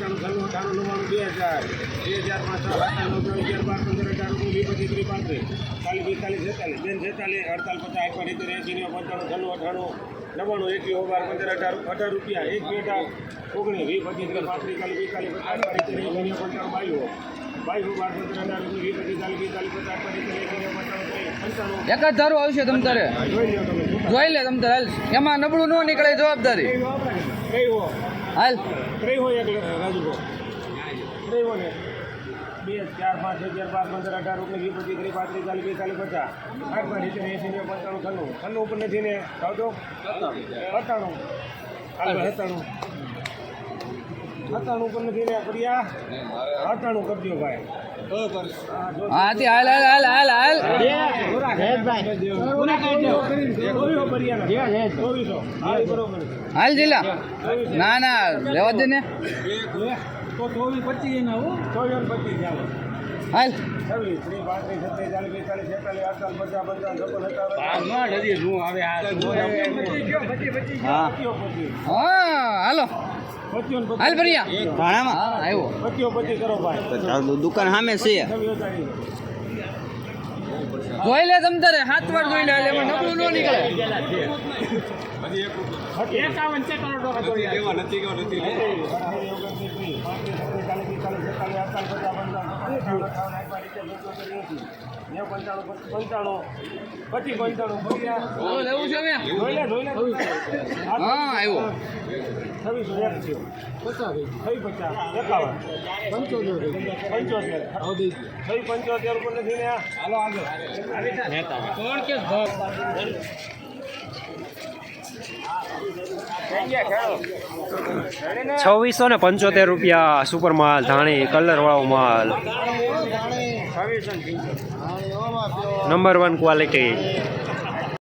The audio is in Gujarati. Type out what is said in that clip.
પંચાણું 98 રૂપિયા 1 મિનિટ 19 20 25 30 45 એક જ ધારું આવશે તમ તારે જોઈ લે તમ તારે હાલ એમાં નબળું ન નીકળે જવાબદારી હાલ 2 4 5 6 7 8 9 10 11 12 13 14 15 16 17 18 19 20 25 30 35 40 50 60 80 ઉપર નથી ને આવતો 97 ઉપર નથી ને કર્યા 97 કરજો ભાઈ હા તે હાલ હાલ હાલ હાલ હાલ હાલ જીલા ના ના લેવા દે ને તો 24 25 ના હો 24 25 જાવ હાલ 26 30 35 40 45 46 હા હાલો હાલ ભરિયા ભાણામાં હા આવ્યો 25 કરો ભાઈ દુકાન સામે છે જોઈ લે તમ તારે 7 વાર જોઈ લે એટલે એમાં નબળું ન નીકળે 51 છે કરોડ દેવા નથી લેવું છે મેં હા આવ્યો 2675 રૂપિયા સુપર માલ ધાણી કલર વાળો માલ નંબર 1 ક્વોલિટી